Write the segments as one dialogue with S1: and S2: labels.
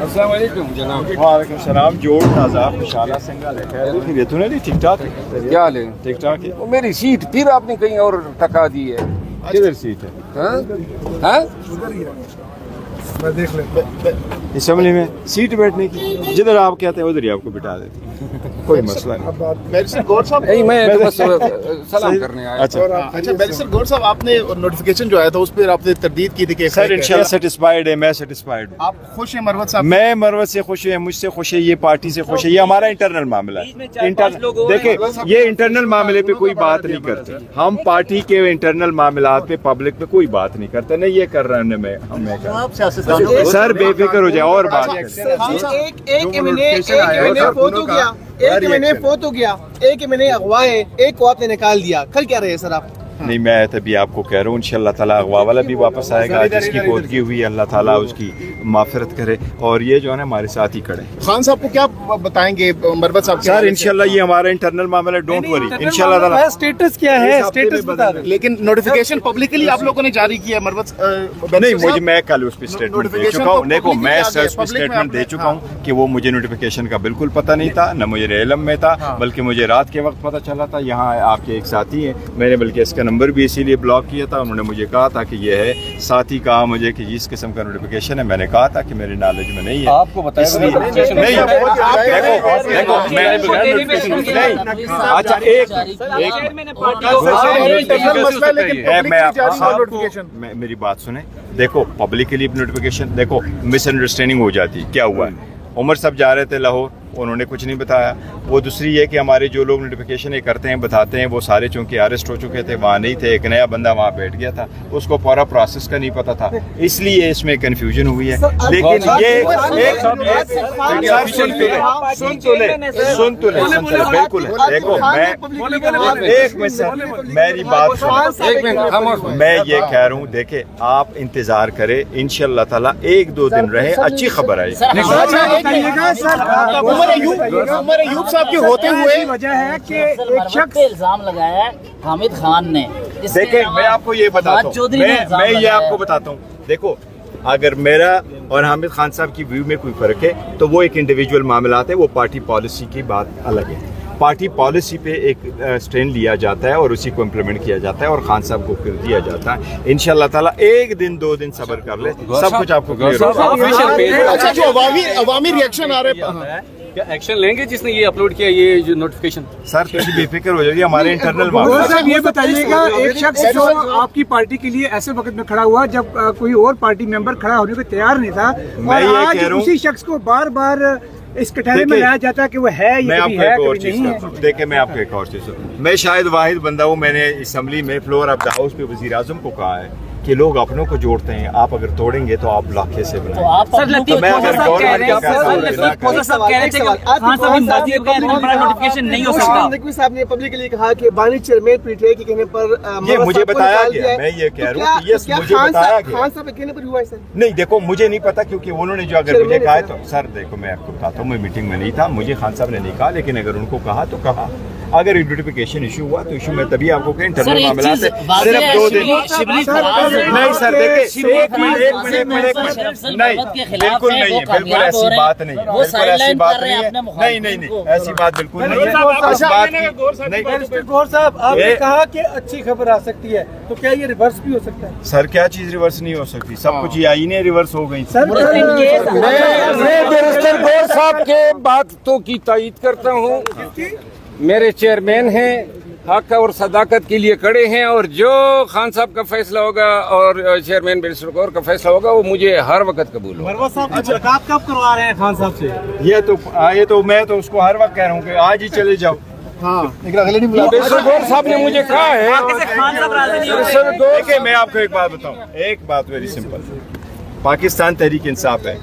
S1: अस्सलाम वालेकुम जनाब।
S2: वालेकुम सलाम। जोड़ ताज़ा खुशाला सिंगल है। खैर ये तो नहीं ठीक ठाक है।
S1: क्या हाल है?
S2: ठीक ठाक है।
S1: वो मेरी सीट फिर आपने कहीं और टका दी है।
S2: किधर सीट है?
S1: हाँ?
S3: मैं देख लेता
S2: असम्बली में सीट बैठने की जिधर आप कहते हैं उधर ही आपको बिठा देते हैं, कोई मसला नहीं।
S3: बैरिस्टर गौर साहब,
S1: नहीं, मैं तो बस सलाम करने आया।
S3: अच्छा बैरिस्टर गौर साहब, आपने नोटिफिकेशन जो आया था उस पर आपने तरदीद की थी कि
S2: सर इंशाल्लाह सेटिस्फाइड है, मैं सेटिस्फाइड हूँ।
S3: आप खुश हैं मरवत साहब?
S2: मैं मरवत से खुश है, मुझसे खुश है, ये पार्टी से खुश है। ये हमारा इंटरनल मामला है। देखिए ये इंटरनल मामले पे कोई बात नहीं करते हम, पार्टी के इंटरनल मामलात पे पब्लिक पे कोई बात नहीं करते। नहीं ये कर रहे हैं सर, बेफिक्र हो जाए और बात
S4: एक महीने फोत हो गया, एक महीने अगवा है, एक को आपने निकाल दिया। कल क्या रहे सर आप?
S2: नहीं मैं तभी आपको कह रहा हूँ इंशाल्लाह ताला अगवा वाला भी वापस आएगा, जिसकी कोदगी हुई अल्लाह ताला उसकी माफिरत करे, और ये जो है ना हमारे साथ ही खड़े।
S3: खान साहब को क्या बताएंगे मरवत साहब?
S2: सर इंशाल्लाह ये हमारा इंटरनल मामला, डोंट वरी इंशाल्लाह ताला।
S4: स्टेटस क्या है? स्टेटस बता दे।
S3: लेकिन नोटिफिकेशन पब्लिकली आप लोगों ने जारी किया मरवत?
S2: नहीं मुझे, मैं कल उस पर स्टेटमेंट दे चुका हूँ। देखो मैं उस पर स्टेटमेंट दे चुका हूँ कि वो मुझे नोटिफिकेशन का बिल्कुल पता नहीं था, न मुझे इल्म में था, बल्कि मुझे रात के वक्त पता चला था। यहाँ आपके एक साथी हैं, मैंने बल्कि इसका नंबर भी इसीलिए ब्लॉक किया था। उन्होंने मुझे कहा था कि ये है, साथ ही कहा मुझे कि इस किस्म का नोटिफिकेशन है। मैंने कहा था कि मेरे नॉलेज में नहीं है, आपको बताया नहीं। अच्छा मेरी बात सुने। देखो पब्लिकली नोटिफिकेशन, देखो मिसअंडरस्टैंडिंग हो जाती। क्या हुआ है, उमर साहब जा रहे थे लाहौर, उन्होंने कुछ नहीं बताया। वो दूसरी है कि हमारे जो लोग नोटिफिकेशन ये करते हैं बताते हैं, वो सारे चूंकि अरेस्ट हो चुके थे, वहाँ नहीं थे, एक नया बंदा वहाँ बैठ गया था, उसको पूरा प्रोसेस का नहीं पता था, इसलिए इसमें कंफ्यूजन हुई है। लेकिन ये सुन तो ले बिल्कुल। देखो मैं एक मिनट सर, मेरी बात सुनो, मैं ये कह रहा हूँ, देखे आप इंतजार करें, इंशाल्लाह ताला एक दो दिन रहे, अच्छी खबर आई।
S3: उमर अयूब साहब के होते हुए
S4: वजह है कि एक शख्स
S5: इल्जाम लगाया है हामिद खान ने।
S2: देखिए मैं आपको ये बताता हूँ, मैं ये आपको बताता हूँ। देखो अगर मेरा और हामिद खान साहब की व्यू में कोई फर्क है तो वो एक इंडिविजुअल मामला है, वो पार्टी पॉलिसी की बात अलग है। पार्टी पॉलिसी पे एक स्टैंड लिया जाता है और उसी को इम्प्लीमेंट किया जाता है और खान साहब को कर दिया जाता है। इंशाल्लाह ताला एक दिन दो दिन सब्र कर ले, सब कुछ आपको क्लियर होगा।
S3: अच्छा जो अवामी रिएक्शन आ रहे हैं,
S6: क्या एक्शन लेंगे जिसने ये अपलोड किया, ये जो नोटिफिकेशन?
S2: सर थोड़ी बेफिक्र हो जाएगी, हमारे इंटरनल मामला।
S4: साहब ये बताइएगा, एक शख्स जो आपकी पार्टी के लिए ऐसे वक्त में खड़ा हुआ जब कोई और पार्टी मेंबर खड़ा होने को तैयार नहीं था,
S2: मैं ये कह रहा हूँ
S4: उसी शख्स को बार बार इस कटहरे में लाया जाता है कि वो है, ये कभी है कभी नहीं है।
S2: देखिए मैं आपको एक और चीज, मैं शायद वाहिद बंदा हूँ, मैंने असेंबली में फ्लोर ऑफ द हाउस पे वजीर आजम को कहा है कि लोग अपनों को जोड़ते हैं, आप अगर तोड़ेंगे तो आप लाखे से बनाएं।
S5: तो मैं अगर नहीं हो सकता। नकवी साहब ने पब्लिकली कहा कि बानी चेयरमैन पीटे के कहने पर
S2: ये मुझे बताया गया, मैं ये कह रहा हूँ कि यस मुझे बताया गया।
S5: खान साहब के कहने पर हुआ है सर?
S2: नहीं देखो मुझे नहीं पता, क्योंकि उन्होंने जो अगर मुझे कहा तो सर देखो मैं आपको बताता हूँ, मैं मीटिंग में नहीं था, मुझे खान साहब ने नहीं कहा, लेकिन अगर उनको कहा तो कहा। अगर नोटिफिकेशन इशू हुआ तो इशू में तभी आपको कहें इंटरनल मामला से सिर्फ 2 दिन नहीं सर, देखिए एक मिनट नहीं, बिल्कुल नहीं है, बिल्कुल ऐसी बात नहीं है, बिल्कुल ऐसी बात नहीं है, नहीं ऐसी बात बिल्कुल नहीं है।
S4: गौर साहब आपने कहा कि अच्छी खबर आ सकती है, तो क्या ये रिवर्स भी हो सकता है?
S2: सर क्या चीज रिवर्स नहीं हो सकती, सब कुछ यही नहीं रिवर्स हो गई।
S1: मैं बैरिस्टर गौर साहब के बातों की तायीद करता हूँ। मेरे चेयरमैन हैं, हक और सदाकत के लिए खड़े हैं, और जो खान साहब का फैसला होगा और चेयरमैन बैरिस्टर गौर का फैसला होगा वो मुझे हर वक्त कबूल होगा।
S4: मरवा साहब मुलाकात कब करवा रहे हैं खान साहब से?
S2: ये तो मैं तो उसको हर वक्त कह रहा हूँ कि आज ही चले जाओ।
S3: हाँ लेकिन अगले दिन
S1: बैरिस्टर गौर साहब ने मुझे कहा है।
S2: देखिए मैं आपको एक बात बताऊँ, एक बात वेरी सिंपल, पाकिस्तान तहरीक इंसाफ है,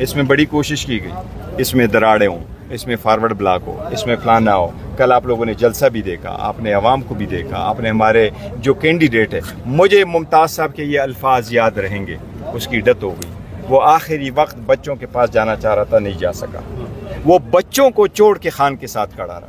S2: इसमें बड़ी कोशिश की गई, इसमें दराड़े हों, इसमें फॉरवर्ड ब्लॉक हो, इसमें फलाना हो। कल आप लोगों ने जलसा भी देखा, आपने अवाम को भी देखा, आपने हमारे जो कैंडिडेट है, मुझे मुमताज़ साहब के ये अल्फाज याद रहेंगे, उसकी डेथ हो गई, वो आखिरी वक्त बच्चों के पास जाना चाह रहा था, नहीं जा सका, वो बच्चों को छोड़ के खान के साथ खड़ा रहा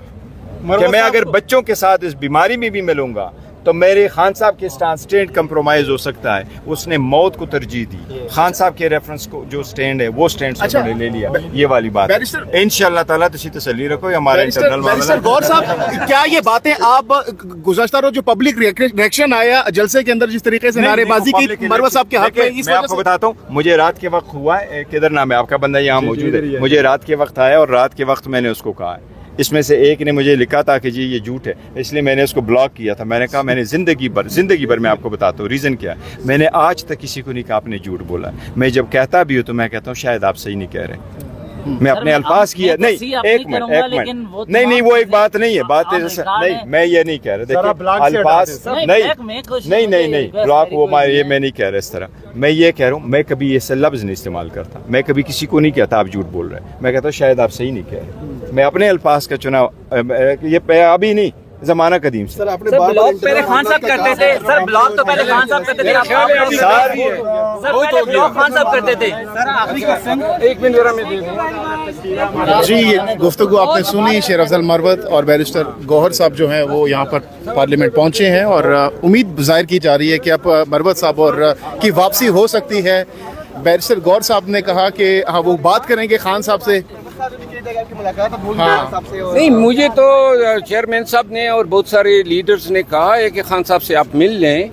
S2: कि मैं अगर बच्चों के साथ इस बीमारी में भी मिलूंगा تو میرے خان صاحب کے سٹینڈ کمپرومائز ہو سکتا ہے. اس نے موت کو ترجیح دی. خان صاحب کے ریفرنس کو جو سٹینڈ ہے وہ سٹینڈ سے انہوں نے لے لیا. یہ والی بات انشاءاللہ تعالیٰ تسی تسلی رکھو. یہ ہمارا انٹرنل معاملہ ہے.
S3: گور صاحب کیا یہ باتیں آپ گزشتہ روز جو پبلک ریئیکشن آیا جلسے کے اندر جس طریقے سے نعرے بازی کی مروت صاحب کے حق میں,
S2: میں آپ کو بتاتا ہوں, مجھے رات کے وقت ہوا ہے, کدھر نام ہے آپ کا بندہ یہاں موجود ہے, مجھے رات کے وقت آیا اور رات کے وقت میں نے اس کو کہا ہے. اس میں سے ایک نے مجھے لکھا تھا کہ جی یہ جھوٹ ہے, اس لیے میں نے اس کو بلاک کیا تھا. میں نے کہا میں نے زندگی بھر میں آپ کو بتاتا ہوں ریزن کیا ہے. میں نے آج تک کسی کو نہیں کہا آپ نے جھوٹ بولا. میں جب کہتا بھی ہوں تو میں کہتا ہوں شاید آپ صحیح نہیں کہہ رہے. میں اپنے الفاظ کی نہیں, ایک منٹ نہیں وہ ایک بات نہیں ہے. بات نہیں, میں یہ نہیں کہہ رہا. دیکھیں الفاظ نہیں بلاک وہ یہ میں نہیں کہہ رہا اس طرح. میں یہ کہہ رہا ہوں میں کبھی یہ لفظ نہیں استعمال کرتا. میں کبھی کسی کو نہیں کہتا آپ جھوٹ بول رہے ہیں. میں کہتا ہوں شاید آپ صحیح نہیں کہہ رہے. میں اپنے الفاظ کا چناؤ, یہ ابھی نہیں, زمانہ قدیم سے.
S6: بلاک پہلے خان صاحب کرتے تھے سر, بلاک تو پہلے خان صاحب کرتے تھے, خان صاحب کرتے تھے.
S1: ایک منٹ ذرا میں دے دوں.
S3: جی یہ گفتگو آپ نے سنی. شیر افضل مروت اور بیرسٹر گوہر صاحب جو ہیں وہ یہاں پر پارلیمنٹ پہنچے ہیں اور امید ظاہر کی جا رہی ہے کہ اب مروت صاحب اور کی واپسی ہو سکتی ہے. بیرسٹر گوہر صاحب نے کہا کہ ہاں وہ بات کریں گے خان صاحب سے.
S1: نہیں, مجھے تو چیئرمین صاحب نے اور بہت سارے لیڈرز نے کہا ہے کہ خان صاحب سے آپ مل لیں.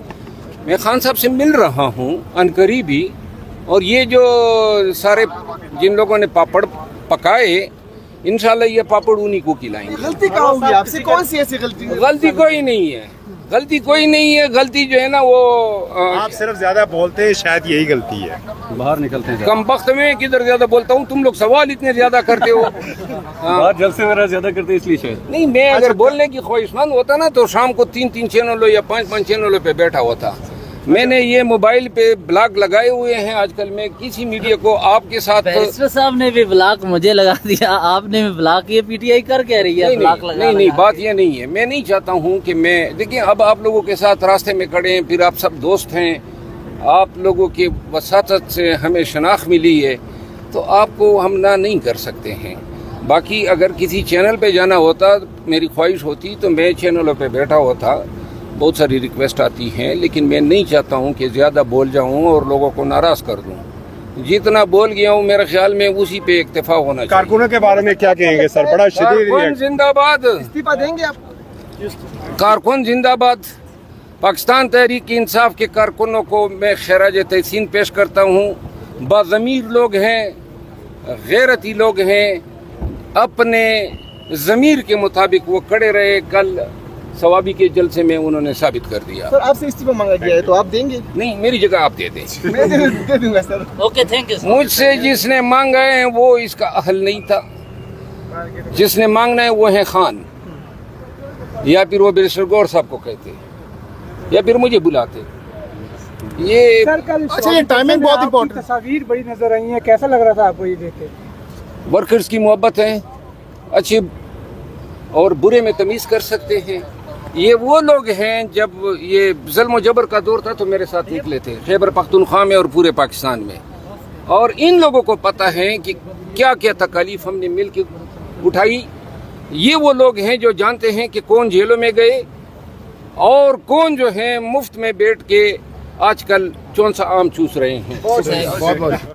S1: میں خان صاحب سے مل رہا ہوں عنقریب ہی. اور یہ جو سارے جن لوگوں نے پاپڑ پکائے انشاءاللہ یہ پاپڑ انہی کو کھلائیں گے.
S5: غلطی کہاں ہوگی آپ سے, کون سی ایسی غلطی؟
S1: غلطی کوئی نہیں ہے, غلطی کوئی نہیں ہے. غلطی جو ہے نا وہ
S2: آپ صرف زیادہ بولتے ہیں, شاید یہی غلطی ہے.
S6: باہر نکلتے ہیں
S1: کم وقت میں کدھر زیادہ بولتا ہوں, تم لوگ سوال اتنے زیادہ کرتے ہو.
S6: باہر جلسے وغیرہ زیادہ کرتے اس لیے شاید
S1: نہیں, میں اگر بولنے کی خواہش مند ہوتا نا تو شام کو 3 چینلوں یا 5 چینلوں پہ بیٹھا ہوتا. میں نے یہ موبائل پہ بلاگ لگائے ہوئے ہیں. آج کل میں کسی میڈیا کو آپ کے ساتھ,
S7: بیرسٹر صاحب نے بھی بلاک مجھے لگا دیا, آپ نے بھی بلاک, یہ پی ٹی آئی کر کہہ رہی ہے بلاک لگا.
S1: نہیں, بات یہ نہیں ہے. میں نہیں چاہتا ہوں کہ میں, دیکھیں اب آپ لوگوں کے ساتھ راستے میں کھڑے ہیں, پھر آپ سب دوست ہیں, آپ لوگوں کی وساطت سے ہمیں شناخت ملی ہے, تو آپ کو ہم نہ نہیں کر سکتے ہیں. باقی اگر کسی چینل پہ جانا ہوتا, میری خواہش ہوتی تو میں چینلوں پہ بیٹھا ہوتا. بہت ساری ریکویسٹ آتی ہیں, لیکن میں نہیں چاہتا ہوں کہ زیادہ بول جاؤں اور لوگوں کو ناراض کر دوں. جتنا بول گیا ہوں میرے خیال میں اسی پہ اکتفا ہونا چاہیے.
S2: کارکنوں کے بارے میں کیا کہیں گے سر؟ بڑا شدید
S1: کارکن زندہ باد.
S5: استعفیٰ دیں گے آپ؟
S1: کارکن زندہ باد. پاکستان تحریک انصاف کے کارکنوں کو میں خراج تحسین پیش کرتا ہوں. باضمیر لوگ ہیں, غیرتی لوگ ہیں, اپنے ضمیر کے مطابق وہ کڑے رہے. کل ثوابی کے جلسے میں انہوں نے ثابت کر دیا.
S5: سر آپ سے استعفیٰ مانگا گیا ہے تو آپ دیں گے؟
S1: نہیں, میری جگہ آپ دے دیں.
S5: میں دے دوں گا سر.
S7: Okay, thank you.
S1: مجھ سے جس نے مانگا ہے وہ اس کا اہل نہیں تھا. جس نے مانگنا ہے وہ ہے خان, یا پھر وہ بیرسٹر گوہر صاحب کو کہتے, یا پھر مجھے بلاتے. یہ
S3: اچھا, یہ ٹائمنگ بہت امپورٹنٹ.
S4: تصاویر بڑی نظر آئی ہیں, کیسا لگ رہا تھا آپ کو یہ دیکھ کے؟
S1: ورکرز کی محبت ہے, اچھے اور برے میں تمیز کر سکتے ہیں. یہ وہ لوگ ہیں, جب یہ ظلم و جبر کا دور تھا تو میرے ساتھ نکلے تھے خیبر پختونخوا میں اور پورے پاکستان میں. اور ان لوگوں کو پتہ ہے کہ کیا کیا تکالیف ہم نے مل کے اٹھائی. یہ وہ لوگ ہیں جو جانتے ہیں کہ کون جیلوں میں گئے اور کون جو ہیں مفت میں بیٹھ کے آج کل چون سا آم چوس رہے ہیں.